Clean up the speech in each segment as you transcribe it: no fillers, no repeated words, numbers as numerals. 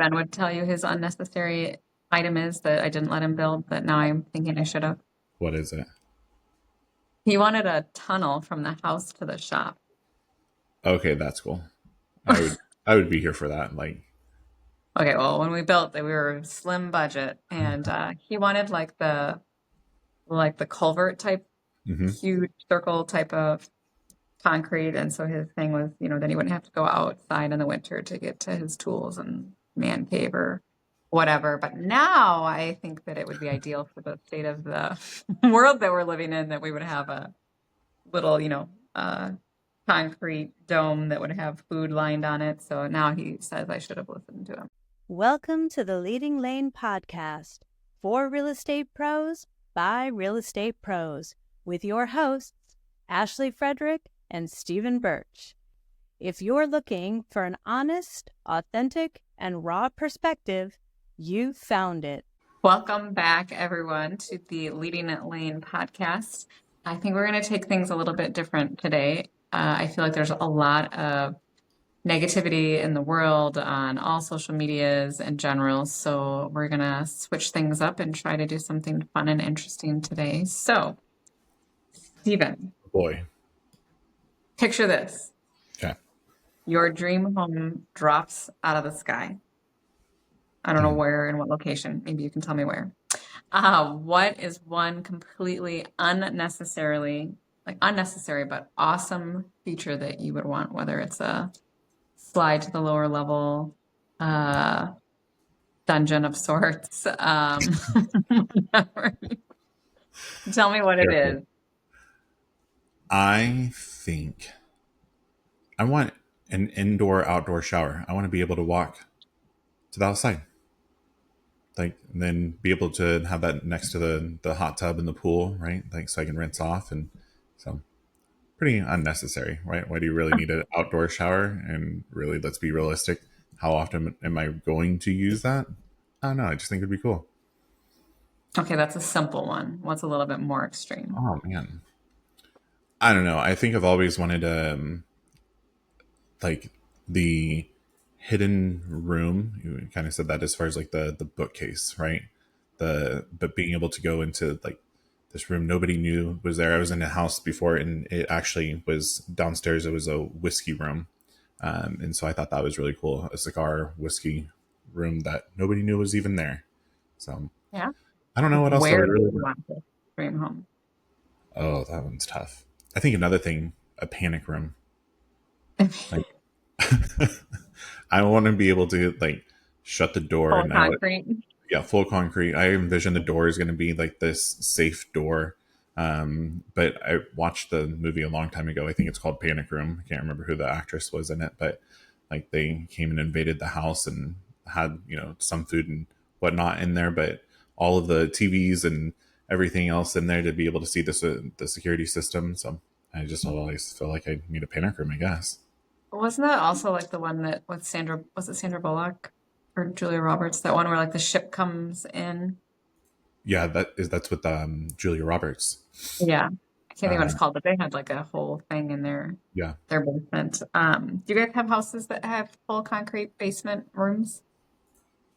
Ben would tell you his unnecessary item is that I didn't let him build that now I'm thinking I should have. What is it? He wanted a tunnel from the house to the shop. Okay, that's cool. I would be here for that. Like, Okay, well, when we built it, we were slim budget, and he wanted like the culvert type, hmm huge circle type of concrete, and so his thing was, then he wouldn't have to go outside in the winter to get to his tools and man cave or whatever. But now I think that it would be ideal for the state of the world that we're living in that we would have a little, concrete dome that would have food lined on it. So now he says I should have listened to him. Welcome to the Leading Lane podcast for real estate pros by real estate pros with your hosts, Ashley Frederick and Stephen Birch. If you're looking for an honest, authentic, and raw perspective, you found it. Welcome back, everyone, to the Leading Lane podcast. I think we're going to take things a little bit different today. I feel like there's a lot of negativity in the world on all social medias in general. So we're going to switch things up and try to do something fun and interesting today. So, Stephen, boy. picture this. Okay. Your dream home drops out of the sky. I don't know where and what location. Maybe you can tell me where. What is one completely unnecessary but awesome feature that you would want, whether it's a slide to the lower level, dungeon of sorts, whatever. Tell me what it is. I think I want an indoor-outdoor shower. I want to be able to walk to the outside. Like, and then be able to have that next to the hot tub in the pool, right? Like, so I can rinse off. And so pretty unnecessary, right? Why do you really need an outdoor shower? And really, let's be realistic. How often am I going to use that? I don't know. I just think it'd be cool. Okay, that's a simple one. What's a little bit more extreme? Oh, man. I don't know. I think I've always wanted like the hidden room. You kind of said that as far as like the bookcase, right? But being able to go into like this room nobody knew was there. I was in a house before, and it actually was downstairs. It was a whiskey room, and so I thought that was really cool. A cigar whiskey room that nobody knew was even there. So Yeah. I don't know what else I Where would do really. you want this dream home? Oh, that one's tough. I think another thing, a panic room. Like, I want to be able to like shut the door Full and concrete. yeah, full concrete. I envision the door is going to be like this safe door. But I watched the movie a long time ago. I think it's called Panic Room. I can't remember who the actress was in it, but like they came and invaded the house and had, some food and whatnot in there, but all of the TVs and everything else in there to be able to see the security system. So I just always feel like I need a panic room, I guess. Wasn't that also like the one that with was it Sandra Bullock or Julia Roberts? That one where like the ship comes in? Yeah, that's with Julia Roberts. Yeah. I can't think what Uh, it's called, but they had like a whole thing in yeah. their basement. Do you guys have houses that have full concrete basement rooms?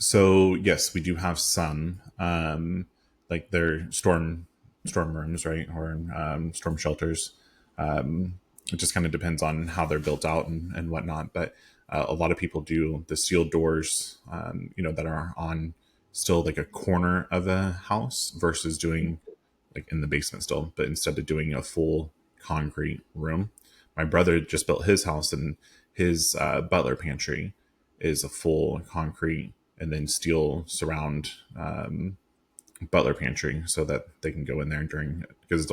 So yes, we do have some, like they're storm rooms, right, or storm shelters. It just kind of depends on how they're built out and whatnot. But a lot of people do the sealed doors, that are on still like a corner of a house versus doing like in the basement still, but instead of doing a full concrete room. My brother just built his house, and his butler pantry is a full concrete and then steel surround butler pantry, so that they can go in there during, because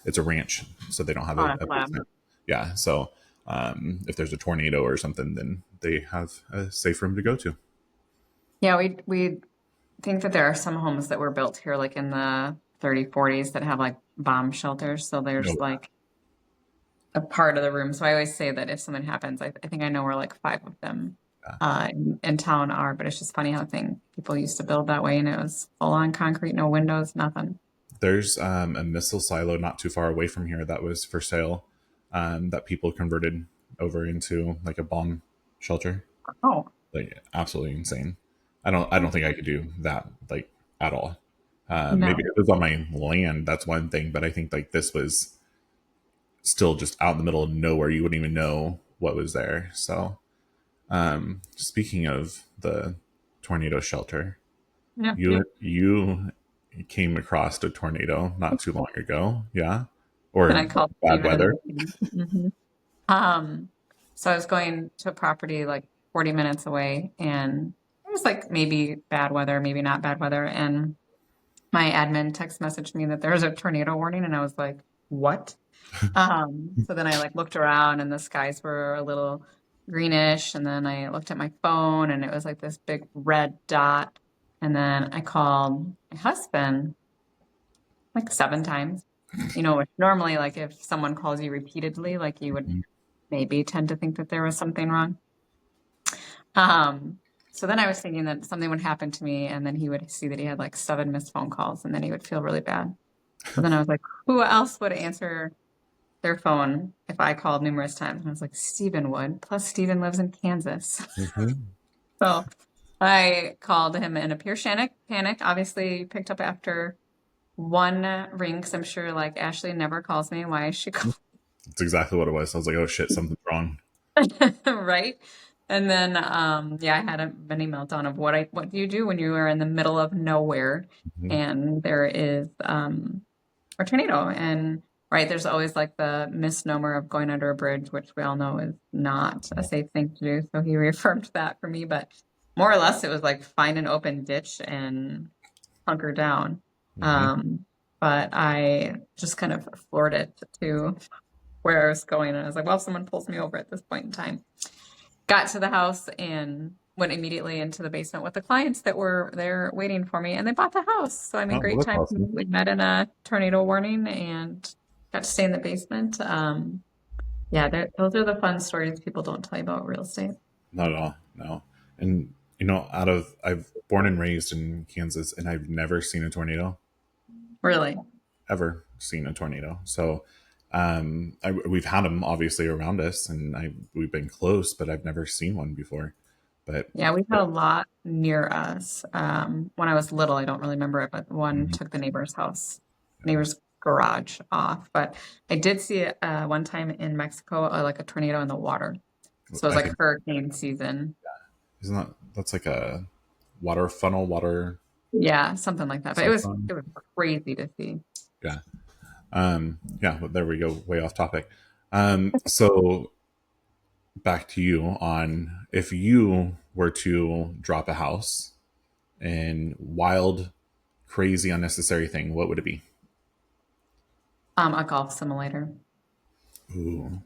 it's a ranch, so they don't have On a a slab. basement. Yeah, so if there's a tornado or something, then they have a safe room to go to. Yeah, we think that there are some homes that were built here like in the 40s that have like bomb shelters. So No. there's like a part of the room. So I always say that if something happens, I think I know where like 5 of them in town are, but it's just funny how people used to build that way, and it was full on concrete, no windows, nothing. There's a missile silo not too far away from here that was for sale, that people converted over into like a bomb shelter. Oh, Like absolutely insane. I don't think I could do that like at all. Maybe No. if it was on my land, that's one thing, but I think like this was still just out in the middle of nowhere. You wouldn't even know what was there. So, speaking of the tornado shelter, Yeah. you came across a tornado not too long ago, yeah, And or I called bad Steven weather. and um, so I was going to a property like 40 minutes away, and it was like maybe bad weather, maybe not bad weather. And my admin text messaged me that there was a tornado warning, and I was like, what? So then I like looked around and the skies were a little greenish, and then I looked at my phone and it was like this big red dot. And then I called my husband like 7 times. Which normally like if someone calls you repeatedly, like you would maybe tend to think that there was something wrong. Um, so then I was thinking that something would happen to me, and then he would see that he had like 7 missed phone calls, and then he would feel really bad. So then I was like, who else would answer their phone if I called numerous times? And I was like, Steven would. Plus, Steven lives in Kansas. Mhm. So I called him in a pure panic. Obviously, picked up after one ring because I'm sure like Ashley never calls me. Why is she calling? That's exactly what it was. I was like, oh shit, something's wrong. Right? And then yeah, I had a mini meltdown of what do you do when you are in the middle of nowhere Mhm. and there is a tornado? And right, there's always like the misnomer of going under a bridge, which we all know is not a safe thing to do. So he reaffirmed that for me, but more or less it was like find an open ditch and hunker down. Mhm. Um, but I just kind of floored it to where I was going, and I was like, well, if someone pulls me over at this point in time. Got to the house and went immediately into the basement with the clients that were there waiting for me, and they bought the house. So I mean, Oh, well, great that's time. awesome. We met in a tornado warning and got to stay in the basement. Yeah, those are the fun stories people don't tell you about real estate. Not at all. No. And I've born and raised in Kansas, and I've never seen a tornado. Really. Ever seen a tornado. So, we've had them obviously around us, and we've been close, but I've never seen one before. But, Yeah, we've had but a lot near us. When I was little, I don't really remember it, but one mhm, took the neighbor's house, yeah. neighbor's garage off. But I did see it one time in Mexico, like a tornado in the water. So it was I like think hurricane season. isn't that's like a water funnel, water Yeah, something like that. But it was cyclone? it was crazy to see. Yeah. Yeah. Well, there we go. Way off topic. So back to you on if you were to drop a house and wild, crazy, unnecessary thing, what would it be? A golf simulator. Ooh,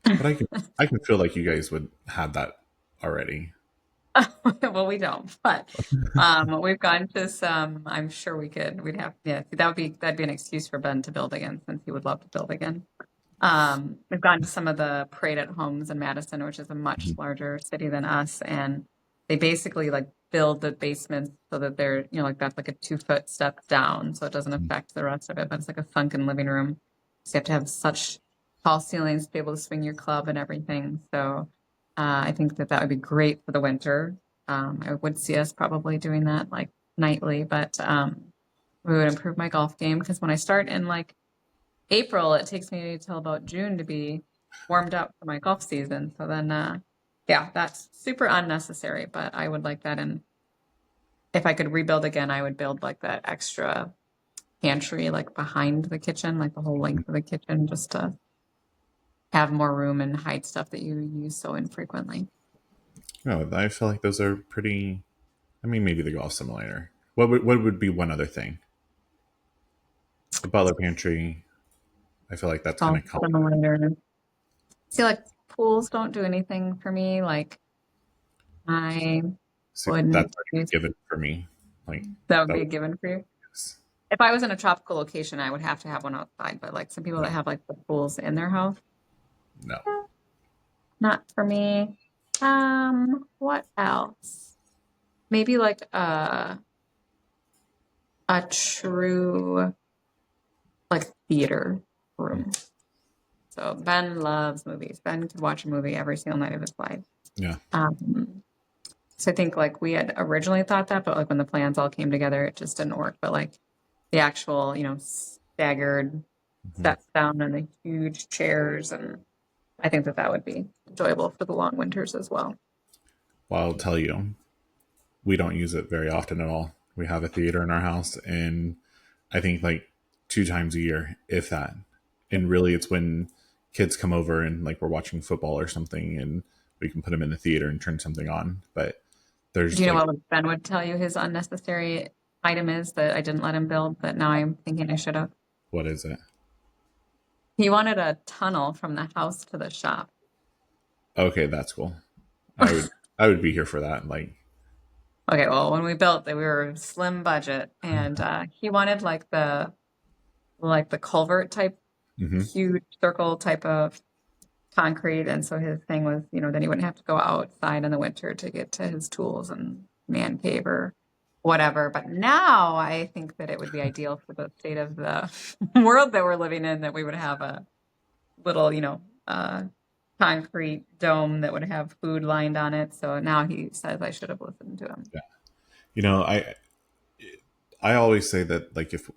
but I can feel like you guys would have that already. Well, we don't, but we've gone to some. I'm sure we'd have. Yeah, that'd be an excuse for Ben to build again, since he would love to build again. We've gone to some of the parade at homes in Madison, which is a much Mhm. larger city than us, and they basically like build the basements so that they're, like that's like a 2 foot step down, so it doesn't affect the rest of it, but it's like a sunken living room. So you have to have such tall ceilings to be able to swing your club and everything. So I think that would be great for the winter. I would see us probably doing that like nightly, but we would improve my golf game because when I start in like April, it takes me till about June to be warmed up for my golf season. So then, yeah, that's super unnecessary, but I would like that. And if I could rebuild again, I would build like that extra pantry, like behind the kitchen, like the whole length of the kitchen, just to have more room and hide stuff that you use so infrequently. No, I feel like those are pretty. I mean, maybe the golf simulator. What would be one other thing? The butler pantry. I feel like that's kind Golf of common. simulator. See, like pools don't do anything for me. Like I See, wouldn't that's already use been given for me. Like that would that be a would given for you. yes. If I was in a tropical location, I would have to have one outside. But like some people No, that have like the pools in their house, no. not for me. What else? Maybe like a true like theater room. So Ben loves movies. Ben could watch a movie every single night of his life. Yeah. Um, So I think like we had originally thought that, but like when the plans all came together, it just didn't work. But like the actual, staggered Mhm. steps down and the huge chairs, and I think that that would be enjoyable for the long winters as well. Well, I'll tell you, we don't use it very often at all. We have a theater in our house, and I think like 2 times a year, if that. And really, it's when kids come over and like we're watching football or something, and we can put them in the theater and turn something on. But Do there's you know like, what Ben would tell you his unnecessary item is that I didn't let him build that now I'm thinking I should have? what is it? He wanted a tunnel from the house to the shop. Okay, that's cool. I would I would be here for that. Like, Okay, well, when we built it, we were slim budget, and he wanted like the culvert type, hmm huge circle type of concrete, and so his thing was, then he wouldn't have to go outside in the winter to get to his tools and man cave or whatever. But now I think that it would be ideal for the state of the world that we're living in that we would have a little, concrete dome that would have food lined on it. So now he says I should have listened to him. yeah. You know, I always say that like if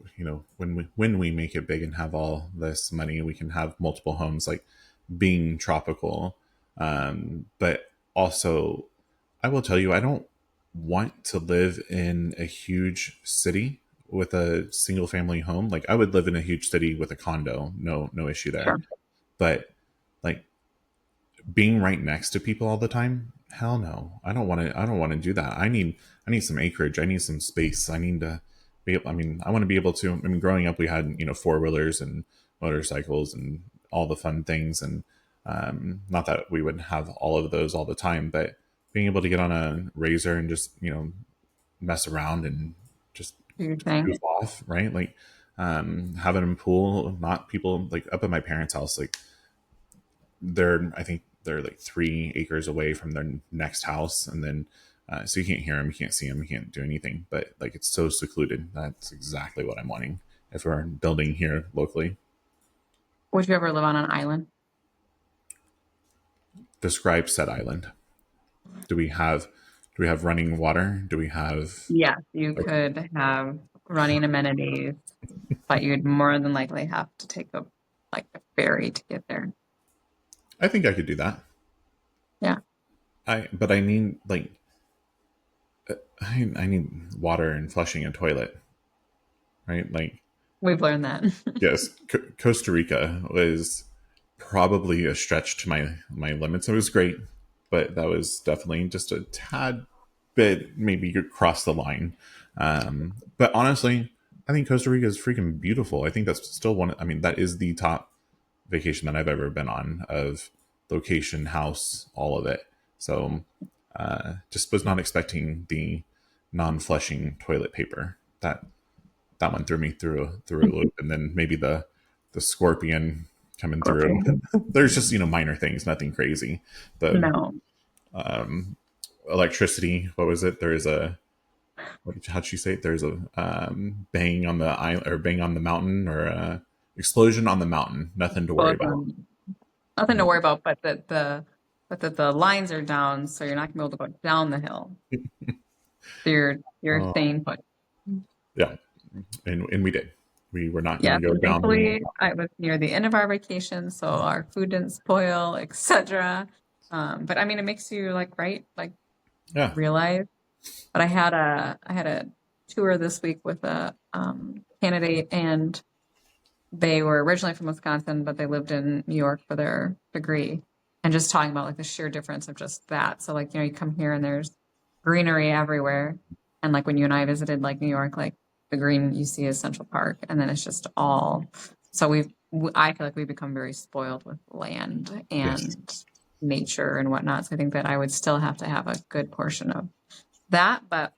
when we make it big and have all this money, we can have multiple homes like being tropical. But also, I will tell you, I don't want to live in a huge city with a single family home. Like I would live in a huge city with a condo, no issue there. Sure. But like being right next to people all the time, hell no. I don't want to do that. I need some acreage. I need some space. I need to be, I mean, I want to be able to, I mean, growing up we had, four-wheelers and motorcycles and all the fun things, and not that we would have all of those all the time, but being able to get on a razor and just, mess around and just Do your thing. goof off, right? Like having a pool, not people like up at my parents' house, like I think they're like 3 acres away from their next house, and then so you can't hear them, you can't see them, you can't do anything. But like it's so secluded. That's exactly what I'm wanting if we're building here locally. Would you ever live on an island? Describe said island. Do we have do we have running water? Do we have? Yes, you Okay, could have running amenities, but you'd more than likely have to take a ferry to get there. I think I could do that. Yeah, But I need like I need water and flushing a toilet, right? Like we've learned that. yes, Costa Rica was probably a stretch to my limits. It was great, but that was definitely just a tad bit maybe you cross the line. But honestly, I think Costa Rica is freaking beautiful. I think that's still one. I mean, that is the top vacation that I've ever been on of location, house, all of it. So just was not expecting the non-flushing toilet paper. That one threw me through a loop, and then maybe the scorpion coming through. Scorpion. There's just minor things, nothing crazy. The No, um, electricity. What was it? There is a how'd she say it? There's a bang on the island or bang on the mountain or explosion on the mountain. Nothing to worry both about. nothing to worry about, but the lines are down, so you're not gonna be able to go down the hill. So you're Uh, staying put. yeah, and we did. We were not going Yes, to go and down the. thankfully I was near the end of our vacation, so our food didn't spoil, etc. But I mean, it makes you like Yeah. realize. But I had a tour this week with a candidate, and they were originally from Wisconsin, but they lived in New York for their degree, and just talking about like the sheer difference of just that. So like you come here and there's greenery everywhere, and like when you and I visited like New York, like the green you see is Central Park, and then it's just all. So I feel like we've become very spoiled with land Yes. and nature and whatnot. So I think that I would still have to have a good portion of that. But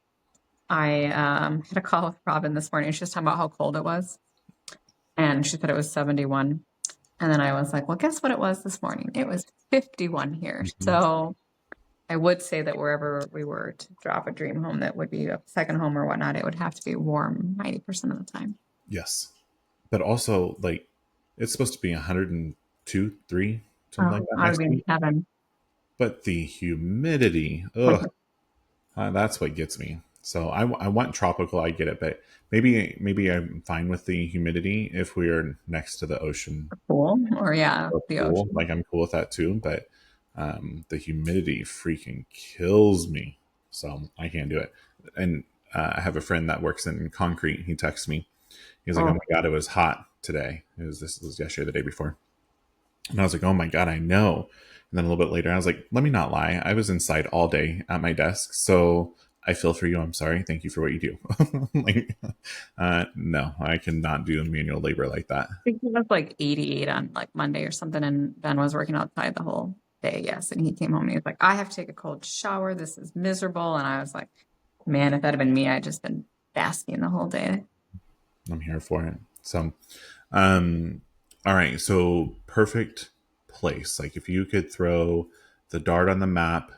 I had a call with Robin this morning. She was talking about how cold it was, and she said it was 71. And then I was like, well, guess what it was this morning? It was 51 here. Mhm. So I would say that wherever we were to drop a dream home that would be a second home or whatnot, it would have to be warm 90% of the time. Yes. But also, like, it's supposed to be 102, 3, something Oh, like that I would next be in week. heaven. But the humidity, ugh, That's what gets me. So I want tropical. I get it, but maybe I'm fine with the humidity if we are next to the ocean Cool. Or yeah, or the pool. ocean. Like I'm cool with that too. But the humidity freaking kills me. So I can't do it. And I have a friend that works in concrete. He texts me. He's like, "Oh Oh, my god, it was hot today. This was yesterday, the day before." And I was like, "Oh my god, I know." And then a little bit later, I was like, "Let me not lie. I was inside all day at my desk, so I feel for you. I'm sorry. Thank you for what you do." Like, no, I cannot do manual labor like that. I think it was like 88 on like Monday or something, and Ben was working outside the whole day. Yes, and he came home and he was like, "I have to take a cold shower. This is miserable." And I was like, "Man, if that had been me, I'd just been basking the whole day." I'm here for it. So, um, all right. So perfect place. Like if you could throw the dart on the map,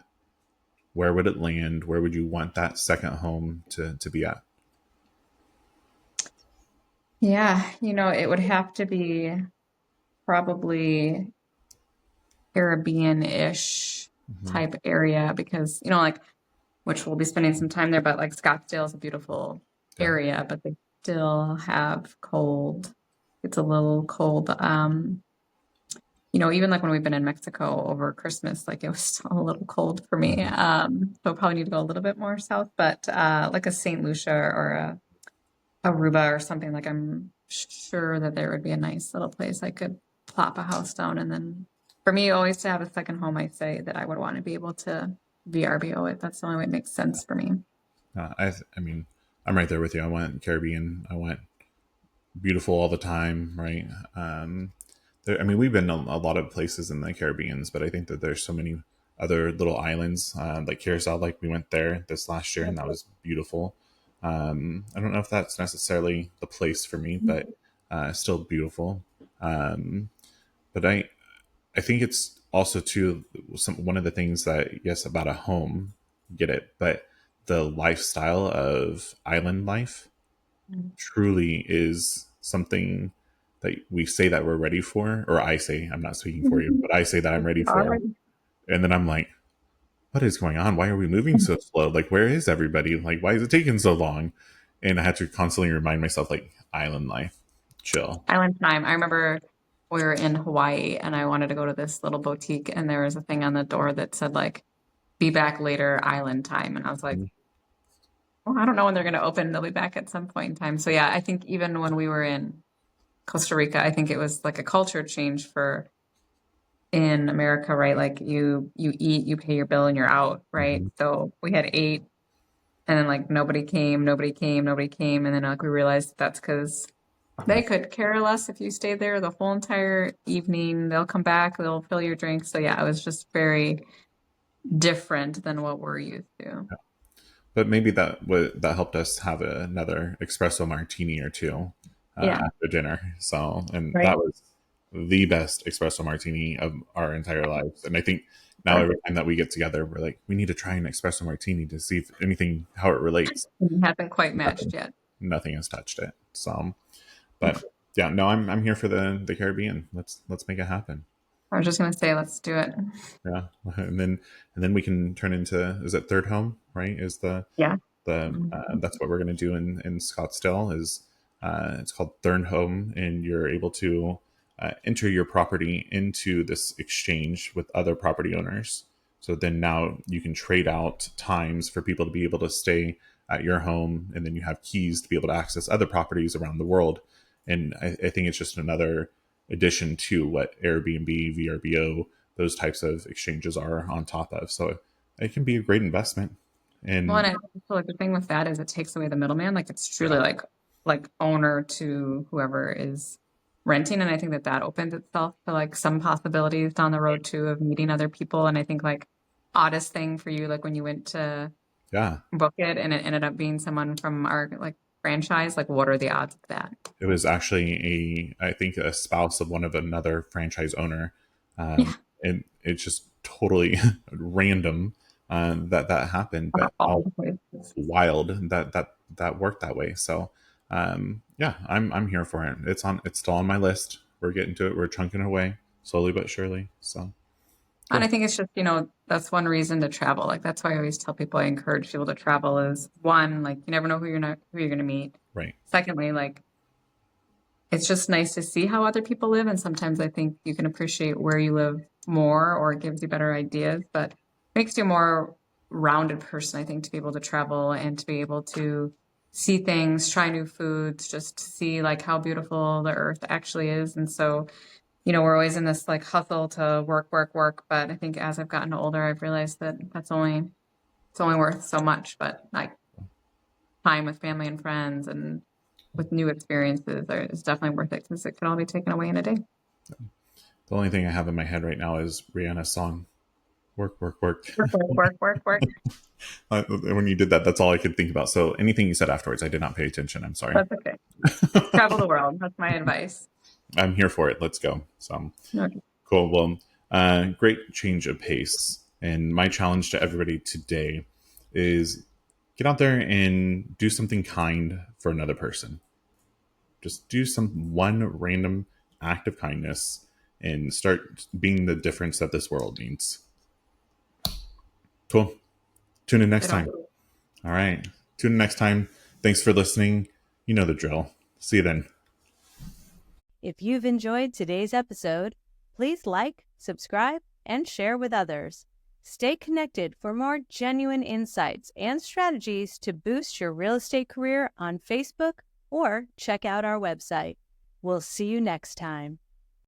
where would it land? Where would you want that second home to be at? Yeah, it would have to be probably Caribbean-ish Hmm. type area because, like, which we'll be spending some time there, but like Scottsdale is a beautiful Yeah. area, but they still have cold. It's a little cold. Even like when we've been in Mexico over Christmas, like it was still a little cold for me. Mhm. So probably need to go a little bit more south, but like a St. Lucia or a Aruba or something, like I'm sure that there would be a nice little place I could plop a house down. And then for me, always to have a second home, I say that I would want to be able to VRBO it. That's the only way it makes sense for me. I mean, I'm right there with you. I want Caribbean. I want beautiful all the time, right? I mean, we've been a lot of places in the Caribbeans, but I think that there's so many other little islands, like Curacao. Like we went there this last year, and that was beautiful. I don't know if that's necessarily the place for me, but still beautiful. Um, but I think it's also too one of the things that yes about a home, get it, but the lifestyle of island life truly is something that we say that we're ready for, or I say, I'm not speaking for you, but I say that I'm ready All for. right. And then I'm like, what is going on? Why are we moving so slow? Like, where is everybody? Like, why is it taking so long? And I had to constantly remind myself, like, island life, chill. Island time. I remember we were in Hawaii and I wanted to go to this little boutique and there was a thing on the door that said like, be back later, island time. And I was like, well, I don't know when they're going to open. They'll be back at some point in time. So yeah, I think even when we were in Costa Rica, I think it was like a culture change for in America, right? Like you eat, you pay your bill and you're out, right? Mm-hmm. So we had eight and then like nobody came, nobody came, nobody came. And then like we realized that's because they could care less if you stayed there the whole entire evening. They'll come back, they'll fill your drink. So yeah, it was just very different than what we're used to. But maybe that helped us have another espresso martini or two Yeah, after dinner. So, and right. that was the best espresso martini of our entire lives. And I think now Sure. every time that we get together, we're like, we need to try an espresso martini to see if anything how it relates. It hasn't quite matched Nothing, yet. nothing has touched it. So, but yeah, no, I'm here for the Caribbean. Let's make it happen. I was just gonna say, let's do it. Yeah, and then we can turn into, is it third home, right? Is Yeah. the Mhm. that's what we're going to do in Scottsdale is it's called Thurn Home, and you're able to enter your property into this exchange with other property owners. So then now you can trade out times for people to be able to stay at your home, and then you have keys to be able to access other properties around the world. And I think it's just another addition to what Airbnb, VRBO, those types of exchanges are on top of. So it can be a great investment. Well, And and I feel like the thing with that is it takes away the middleman. Like it's truly like owner to whoever is renting, and I think that that opens itself to like some possibilities down the road too of meeting other people. And I think like oddest thing for you, like when you went to yeah, book it and it ended up being someone from our like franchise, like what are the odds of that? it was actually I think a spouse of one of another franchise owner, Yeah, and it's just totally random that happened, but all all the places. wild that worked that way. So yeah, I'm here for it. It's still on my list. We're getting to it. We're chunking away slowly but surely. So And I cool. think it's just, that's one reason to travel. Like that's why I always tell people, I encourage people to travel is one, like you never know who you're going to meet. Right. Secondly, like it's just nice to see how other people live. And sometimes I think you can appreciate where you live more or it gives you better ideas, but makes you a more rounded person, I think, to be able to travel and to be able to see things, try new foods, just see like how beautiful the earth actually is. And so, we're always in this like hustle to work, work, work. But I think as I've gotten older, I've realized that it's only worth so much, but like time with family and friends and with new experiences is definitely worth it because it can all be taken away in a day. The only thing I have in my head right now is Rihanna's song, "Work, Work, Work." Work, work, work, work. When you did that, that's all I could think about. So anything you said afterwards, I did not pay attention. I'm sorry. That's okay. Travel the world. That's my advice. I'm here for it. Let's go. So Okay. cool. Well, great change of pace. And my challenge to everybody today is get out there and do something kind for another person. Just do one random act of kindness and start being the difference that this world needs. Cool. Tune in next time. All right. Tune in next time. Thanks for listening. You know the drill. See you then. If you've enjoyed today's episode, please like, subscribe, and share with others. Stay connected for more genuine insights and strategies to boost your real estate career on Facebook or check out our website. We'll see you next time.